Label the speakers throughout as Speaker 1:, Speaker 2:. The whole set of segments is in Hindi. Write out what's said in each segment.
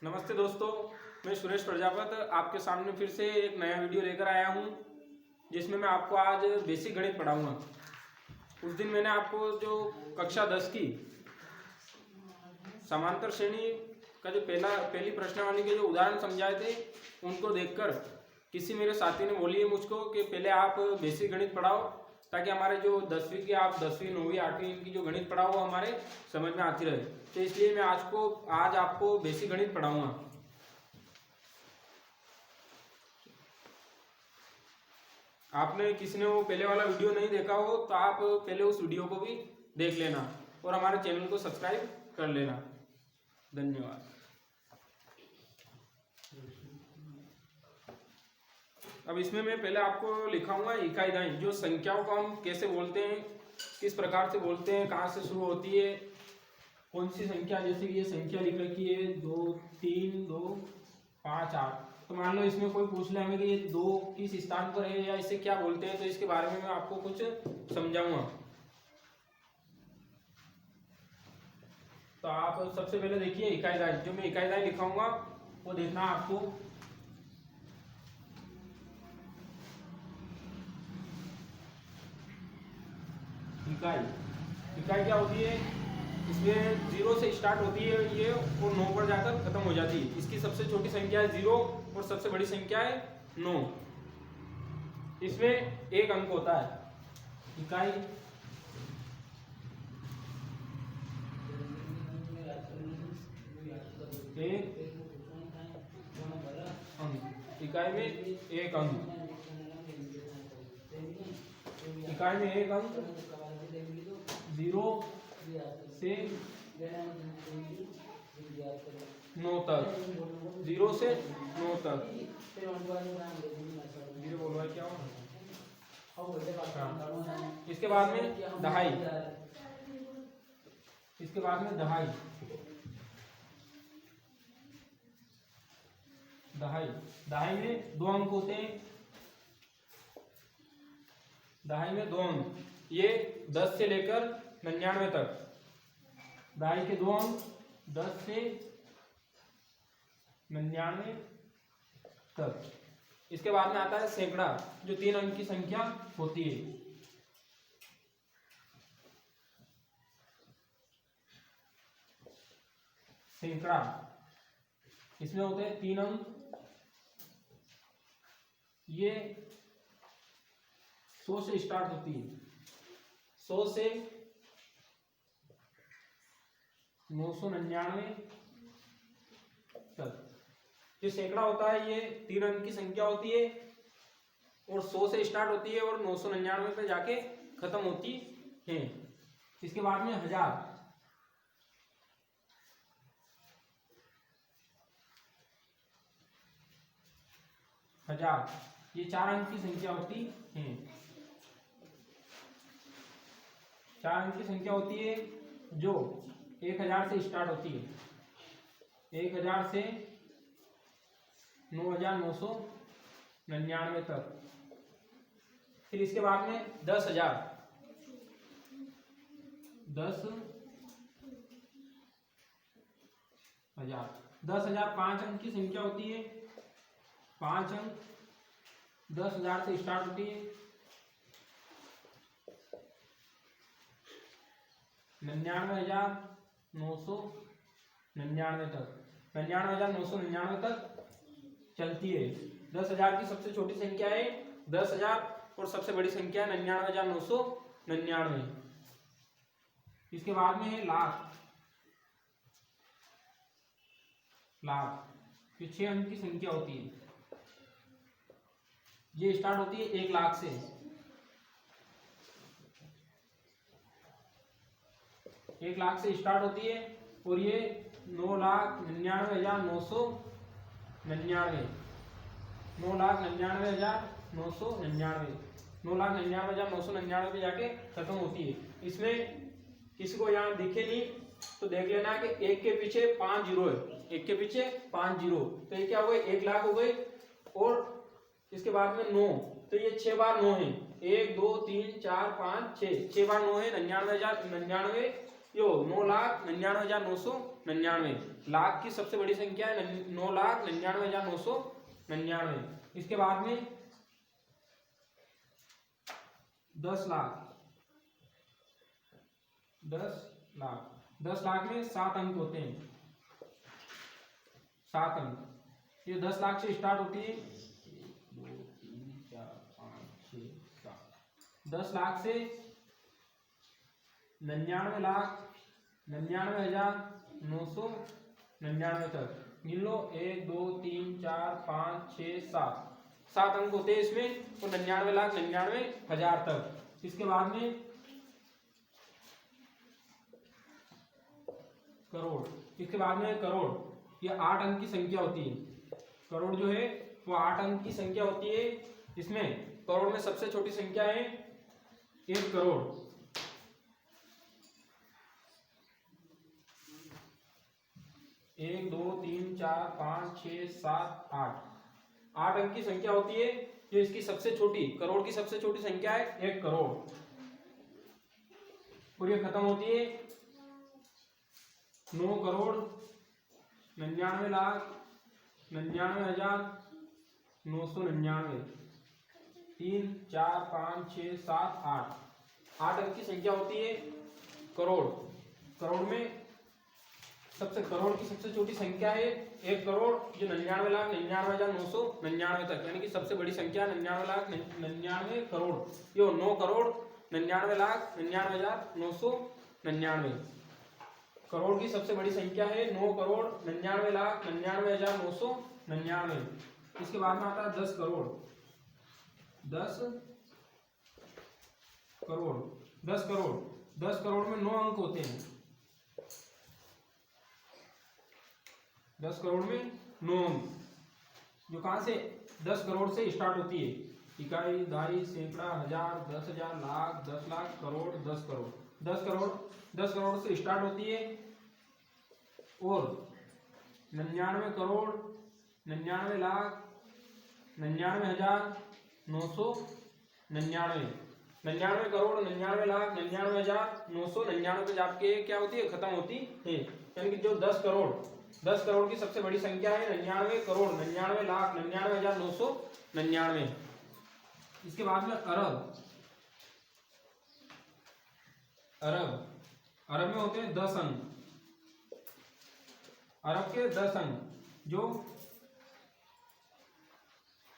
Speaker 1: नमस्ते दोस्तों, मैं सुरेश प्रजापत आपके सामने फिर से एक नया वीडियो लेकर आया हूं, जिसमें मैं आपको आज बेसिक गणित पढ़ाऊंगा। उस दिन मैंने आपको जो कक्षा 10 की समांतर श्रेणी का जो पहली प्रश्नावली के जो उदाहरण समझाए थे, उनको देखकर किसी मेरे साथी ने बोली है मुझको कि पहले आप बेसिक गणित पढ़ाओ, ताकि हमारे जो 10वीं के आप 10वीं 9वीं 8वीं इनकी जो गणित पढ़ाओ वो हमारे समझ में आती रहे। तो इसलिए मैं आज आपको बेसिक गणित पढ़ाऊंगा। आपने किसी ने वो पहले वाला वीडियो नहीं देखा हो तो आप पहले उस वीडियो को भी देख लेना और हमारे चैनल को सब्सक्राइब कर लेना। धन्यवाद। अब इसमें मैं पहले आपको लिखाऊंगा इकाई दाई, जो संख्याओं को हम कैसे बोलते हैं, किस प्रकार से बोलते हैं, कहाँ से शुरू होती है, कौन सी संख्या, जैसे कि ये संख्या लिख रखी है 2 3 2 5 8। तो मान लो इसमें कोई पूछ ले हमें कि ये 2 किस स्थान पर है या इसे क्या बोलते हैं, तो इसके बारे में मैं आपको कुछ समझाऊंगा। तो आप सबसे पहले देखिए इकाई दाई, जो मैं इकाई दाई लिखाऊंगा वो देखना आपको। इकाई क्या होती है, इसमें 0 से स्टार्ट होती है ये और 9 पर जाकर खत्म हो जाती है। इसकी सबसे छोटी संख्या है 0 और सबसे बड़ी संख्या है 9। इसमें एक अंक होता है। इकाई एक अंक, इकाई में एक अंक, इकाई में एक अंक 0 से 9 तक, 0 से 9 तक। बोलवा क्या हो? इसके बाद में दहाई, इसके बाद में दहाई, दहाई में 2 अंक होते हैं। दहाई में 2 अंक, ये 10 से लेकर 99 तक। दहाई के 2 अंक 10 से 99 तक। इसके बाद में आता है सैकड़ा, जो 3 अंक की संख्या होती है। सैकड़ा, इसमें होते हैं 3 अंक, ये 100 से स्टार्ट होती है, 100 से 999 तक। जो सैकड़ा होता है ये 3 अंक की संख्या होती है और 100 से स्टार्ट होती है और 999 पे जाके खत्म होती है। इसके बाद में हजार, ये 4 अंक की संख्या होती है। 4 अंक की संख्या होती है जो 1000 से स्टार्ट होती है, 1000 से 9999 तक। फिर इसके बाद में 10,000, 10,000 5 अंक की संख्या होती है। 5 अंक 10,000 से स्टार्ट होती है। 99,999 तक, 99,999 तक चलती है। 10,000 की सबसे छोटी संख्या है 10,000 और सबसे बड़ी संख्या है 99,999। इसके बाद में है लाख, ये 6 अंक की संख्या होती है। ये स्टार्ट होती है 1 लाख से। 1 लाख से स्टार्ट होती है और ये 9,99,999, 9,99,999, 9,99,999 पे जाके खत्म होती है। इसमें किसी को यहाँ दिखे नहीं तो देख लेना कि 1 के पीछे 5 जीरो है, 1 के पीछे 5 जीरो, तो ये क्या हो गए 1 लाख हो गए। और इसके बाद में 9, तो ये 6 बार 9 है, 1 2 3 4 5 6 बार 9 है 99,099, यो 9,99,999 99। लाख की सबसे बड़ी संख्या है 9,99,999। इसके बाद में 10 लाख। 10 लाख में 7 अंक होते हैं, 7 अंक। ये 10 लाख से स्टार्ट होती है। 1 2 3 4 5 6 7। 10 लाख से 99,99,999 तक गिन लो। 1 2 3 4 5 6 7। 7 अंक होते हैं इसमें, तो 99,99,000 तक। इसके बाद में करोड़। इसके बाद में करोड़, ये 8 अंक की संख्या होती है। करोड़ जो है वो 8 अंक की संख्या होती है। इसमें करोड़ में सबसे छोटी संख्या है 1 करोड़। 1 2 3 4 5 6 7 8। 8 अंक की संख्या होती है जो इसकी सबसे छोटी, करोड़ की सबसे छोटी संख्या है 1 करोड़। और ये खत्म होती है 9,99,99,999। 3 4 5 6 7 8। 8 अंक की संख्या होती है करोड़। करोड़ में करोड़ की सबसे छोटी संख्या है 1 करोड़, जो 99,99,999 तक, यानी कि सबसे बड़ी संख्या 99,99,99 करोड़। यो 9 करोड़ 99,99,999। करोड़ की सबसे बड़ी संख्या है 9 करोड़ 99,99,999। इसके बाद में आता है 10 करोड़। 10 करोड़ 10 करोड़ 10 करोड़ में 9 अंक होते हैं। 10 करोड़ में 9 अंक, जो कहां से 10 करोड़ से स्टार्ट होती है। इकाई, दहाई, सैकड़ा, हजार, 10,000, लाख, 10 लाख, करोड़, 10 करोड़। 10 करोड़ से स्टार्ट होती है। और 99 करोड़ 99 लाख 99,999। 99 करोड़ 99 लाख 99,999 पे जाके क्या होती है, खत्म होती है। यानी कि जो 10 करोड़ की सबसे बड़ी संख्या है 99 करोड़ 99 लाख 99,999। इसके बाद में अरब। अरब में होते हैं 10 अंक। अरब के 10 अंक, जो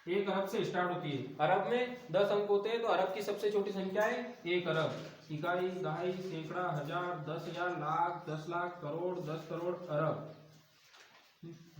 Speaker 1: 1 अरब से स्टार्ट होती है। अरब में 10 अंक होते हैं, तो अरब की सबसे छोटी संख्या है 1 अरब। इकाई, दहाई, सैकड़ा, हजार, 10,000, लाख, 10 लाख, करोड़, 10 करोड़, अरब।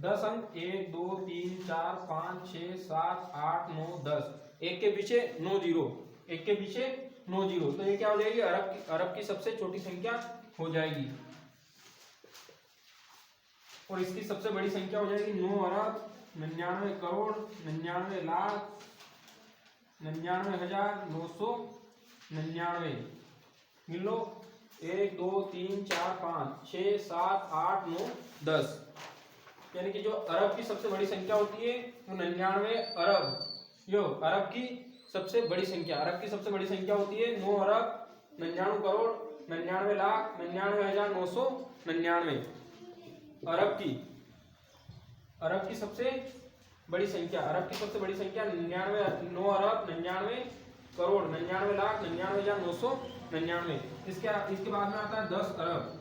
Speaker 1: 10 अंक 1 2 3 4 5 6 7 8 9 10। एक के पीछे 9 जीरो, एक के पीछे 9 जीरो, तो ये क्या हो जाएगी, अरब की सबसे छोटी संख्या हो जाएगी। और इसकी सबसे बड़ी संख्या हो जाएगी 9 अरब 99 करोड़ 99 लाख 99,999। मिल लो। 1 2 3 4 5 6 7 8 9 10। यानी कि जो अरब की सबसे बड़ी संख्या होती है वो 99 अरब। यो अरब की सबसे बड़ी संख्या होती है 9 अरब 99 करोड़ 99 लाख 99,999। अरब की सबसे बड़ी संख्या 99 9 अरब 99 करोड़ 99 लाख 99,999। इसके बाद में आता है 10 अरब।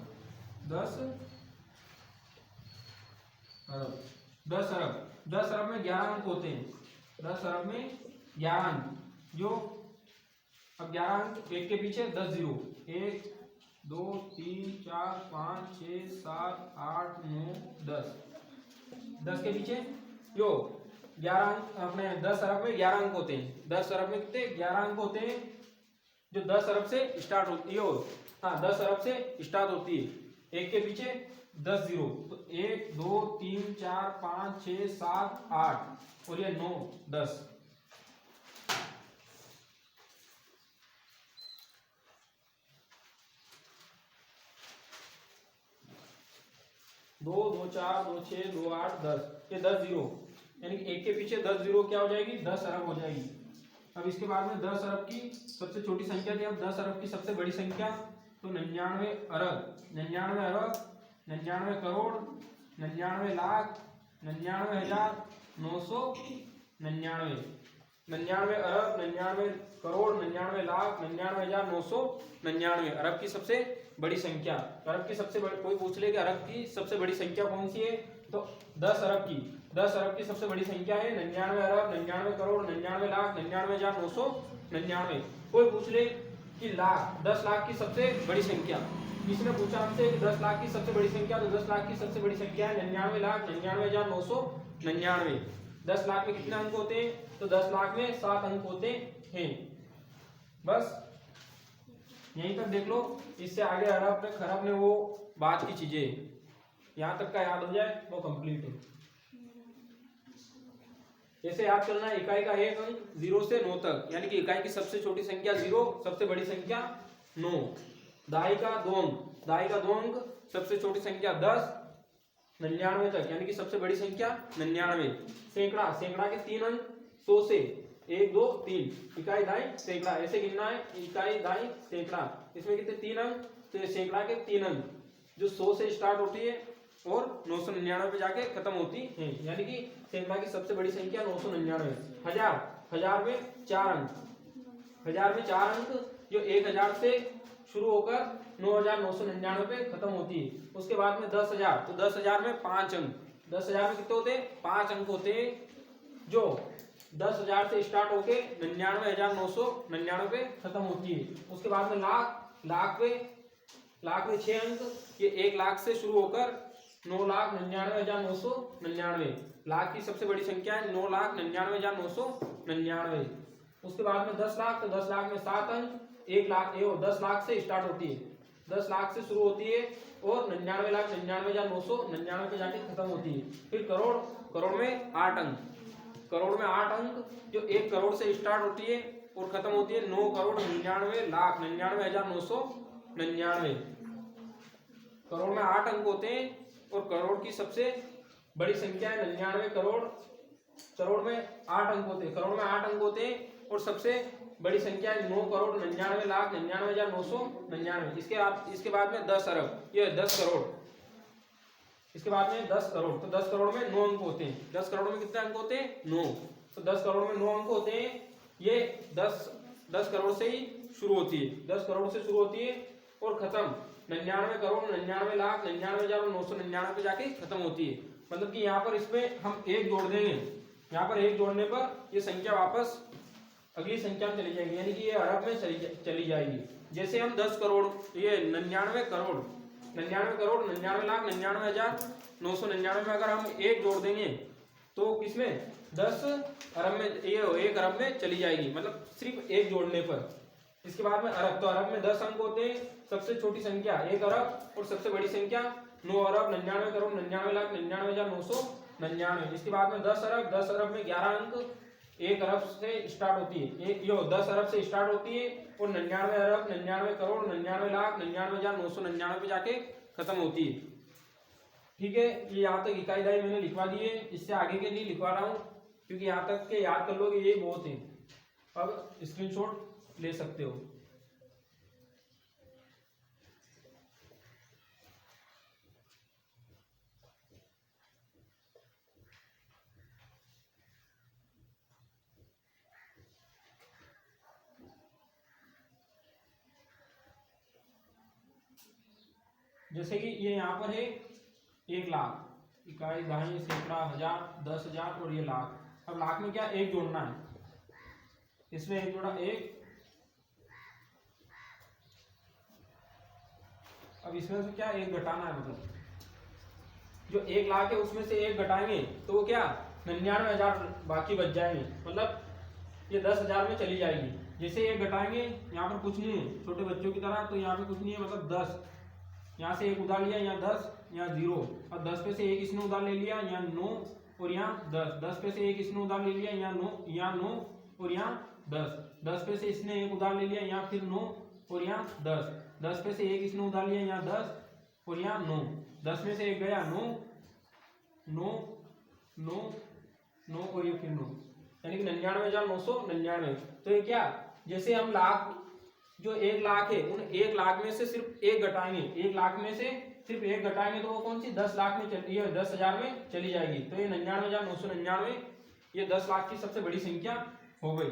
Speaker 1: 10 अरब में 11 अंक होते हैं। 10 अरब में 11 अंक, जो अब 11 अंक, एक के पीछे 10 जीरो। 1 2 3 4 5 6 7 8 9 10। 10 के पीछे यो 11 अंक, अपने 10 अरब में 11 अंक होते हैं। 10 अरब में कितने 11 अंक होते हैं, जो 10 अरब से स्टार्ट होती है। हाँ, 10 अरब से स्टार्ट होती है। एक के पीछे 10 जीरो, तो 1 2 3 4 5 6 7 8 और ये 9 10। 2 2 4 2 6 2 8 10, ये 10 जीरो, यानी कि एक के पीछे 10 जीरो क्या हो जाएगी, 10 अरब हो जाएगी। अब इसके बाद में 10 अरब की सबसे छोटी संख्या थी, अब 10 अरब की सबसे बड़ी संख्या, तो 99 अरब 99 करोड़, 99 लाख, 99,999, 99 अरब, 99 करोड़, 99 लाख, 99,999 अरब की सबसे बड़ी संख्या। अरब की सबसे बड़ी, कोई पूछ ले कि अरब की सबसे बड़ी संख्या कौन सी है, तो 10 अरब की सबसे बड़ी संख्या है 99 अरब, 99 करोड़, 99 लाख, 99,999। कोई पूछ ले कि लाख, 10 लाख की सबसे बड़ी संख्या, किसी ने पूछा हमसे 10 लाख की सबसे बड़ी संख्या, तो 10 लाख की सबसे बड़ी संख्या है 99,99,999। 10 लाख में कितने अंक होते हैं, तो 10 लाख में 7 अंक होते हैं। बस यहीं तक देख लो, इससे आगे अरब में खरब में वो बात की चीजें, यहां तक का याद हो जाए वो कंप्लीट है। ऐसे याद करना है, इकाई का एक अंक 0 से 9 तक, यानी कि इकाई की सबसे छोटी संख्या 0, सबसे बड़ी संख्या 9। दहाई का 2 अंक, दहाई का 2 अंक, सबसे छोटी संख्या 10, 99 तक, यानी कि सबसे बड़ी संख्या 99। सैकड़ा, सैकड़ा के 3 अंक, 100 से 1 2 3, इकाई दाई सैकड़ा, ऐसे गिनना है, इकाई दाई सैकड़ा। इसमें कितने 3 अंक, तो ये सैकड़ा के 3 अंक जो 100 से स्टार्ट होती है और 999 पे जाके खत्म होती है, यानी कि सैकड़ा की सबसे बड़ी संख्या 999। हजार, हजार में 4 अंक, हजार में 4 अंक जो 1000 से शुरू होकर 9999 पे खत्म होती है। उसके बाद में 10,000, तो 10,000 में 5 अंक, 10,000 में कितने होते हैं, 5 अंक होते हैं जो 10,000 से स्टार्ट होके 99,999 पे खत्म होती है। उसके बाद में लाख, लाख में 6 अंक, ये 1 लाख से शुरू होकर 9,99,999, लाख की सबसे बड़ी संख्या है 9,99,999। उसके बाद में 10 लाख, तो 10 लाख में 7 अंक, 1 लाख, 10 लाख से स्टार्ट होती है, 10 लाख से शुरू होती है और 99,99,999 पे जाके खत्म होती है। फिर करोड़, करोड़ में 8 अंक, करोड़ में 8 अंक जो 1 करोड़ से स्टार्ट होती है और खत्म होती है 9,99,00,99,999। करोड़ में 8 अंक होते हैं और करोड़ की सबसे बड़ी संख्या है 99 करोड़। करोड़ में 8 अंक होते हैं, करोड़ में 8 अंक होते हैं और सबसे बड़ी संख्या है 9,99,99,999। इसके बाद में 10 अरब, ये 10 करोड़, इसके बाद में 10 करोड़, तो 10 करोड़ में 9 अंक होते हैं। 10 करोड़ में कितने अंक होते हैं, 9, तो 10 करोड़ में 9 अंक होते हैं। ये 10 करोड़ से ही शुरू होती है, 10 करोड़ से शुरू होती है और खत्म 99 करोड़, 99 लाख, 99,999 पे जाके खत्म होती है। मतलब कि यहाँ पर इसमें हम 1 जोड़ देंगे, यहाँ पर 1 जोड़ने पर ये संख्या वापस अगली संख्या में चली जाएगी, यानी कि ये अरब में चली जाएगी। जैसे हम 10 करोड़, ये 99 करोड़, 99 करोड़, 99 लाख, 99,999 में अगर हम 1 जोड़ देंगे तो किसमें 10 अरब में, ये 1 अरब में चली जाएगी, मतलब सिर्फ 1 जोड़ने पर। इसके बाद में अरब, तो अरब में 10 अंक होते हैं, सबसे छोटी संख्या 1 अरब और सबसे बड़ी संख्या 9 अरब, 99 करोड़, 99 लाख, 99,999। इसके बाद में 10 अरब, 10 अरब में 11 अंक, 1 अरब से स्टार्ट होती है, 10 अरब से स्टार्ट होती है और 99 अरब, 99 करोड़, 99 लाख, 99,999 पे जाके खत्म होती है। ठीक है, ये यहाँ तक इकाई दाई मैंने लिखवा दी है, इससे आगे के नहीं लिखवा रहा हूँ क्योंकि यहाँ तक के याद कर लोगे ये बहुत है। अब स्क्रीनशॉट ले सकते हो। जैसे कि ये यहाँ पर है 1 लाख, इकाई, दहाई, सैकड़ा, हजार, 10,000 और ये लाख। अब लाख में क्या 1 जोड़ना है, इसमें 1 जोड़ा 1, अब इसमें से क्या 1 घटाना है, मतलब जो 1 लाख है उसमें से 1 घटाएंगे तो वो क्या 99,000 बाकी बच जाएंगे, मतलब ये 10,000 में चली जाएगी। जैसे 1 घटाएंगे, यहाँ पर कुछ नहीं है छोटे बच्चों की तरह, तो यहाँ पे कुछ नहीं है, मतलब 10, यहाँ से 1 उधार लिया, यहाँ 10, यहाँ 0, और 10 पे से 1 इसने उधार ले लिया, यहाँ 9 और यहाँ 10, 10 पे से 1 इसने उधार ले लिया, यहाँ 9 और यहाँ 10, 10 पे से इसने 1 उधार ले लिया, यहाँ फिर 9 और यहाँ 10, 10 पे से 1 इसने उधार लिया, यहाँ 10 और यहाँ 9, 10 में से 1 गया 9 और ये फिर 9, यानी कि 99,999। तो ये क्या, जैसे हम लाख, जो 1 लाख है उन 1 लाख में से सिर्फ 1 घटाएंगे, 1 लाख में से सिर्फ एक घटाएंगे तो वो कौन सी 10 लाख में चली, ये 10,000 में चली जाएगी। तो ये 99,999 ये 10 लाख की सबसे बड़ी संख्या हो गई।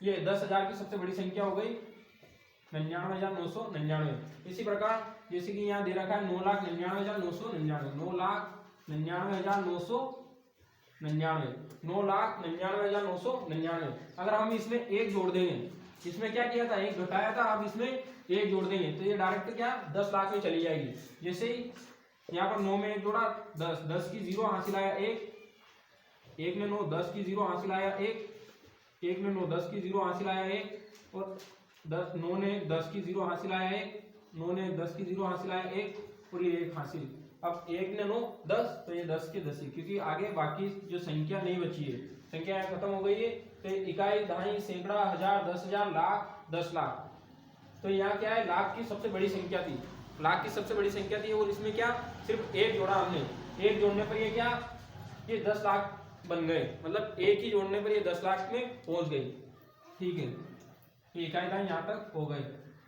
Speaker 1: ये 10,000 की सबसे बड़ी संख्या हो गई 99,999। इसी प्रकार जैसे कि यहाँ दे रखा है 9,99,999, 9,99,999, 9,99,999। अगर हम इसमें एक जोड़ देंगे, इसमें क्या किया था, एक घटाया था, अब इसमें एक जोड़ देंगे तो ये डायरेक्ट क्या 10 लाख में चली जाएगी। जैसे ही यहाँ पर 9 में एक जोड़ा 10, 10 की 0 हासिल आया 1, 1 में 9, 10 की 0 हासिल आया 1, 1 में 9, 10 की 0 हासिल आया 1, और 9 ने 10 की 0 हासिल आया 1, 9 ने 10 की 0 हासिल आया 1, और ये 1 हासिल। अब 1 ने 9 10, तो ये 10 के 10 ही, क्योंकि आगे बाकी जो संख्या नहीं बची है, संख्या खत्म हो गई है। तो इकाई, दहाई, सैकड़ा, हजार, 10,000, लाख, 10 लाख। तो यहाँ क्या है, लाख की सबसे बड़ी संख्या थी, लाख की सबसे बड़ी संख्या थी, और इसमें क्या सिर्फ एक जोड़ा हमने, एक जोड़ने पर ये क्या, ये 10 लाख बन गए, मतलब एक ही जोड़ने पर ये 10 लाख में पहुंच गई। ठीक है, ये इकाई दहाई यहाँ तक हो गए।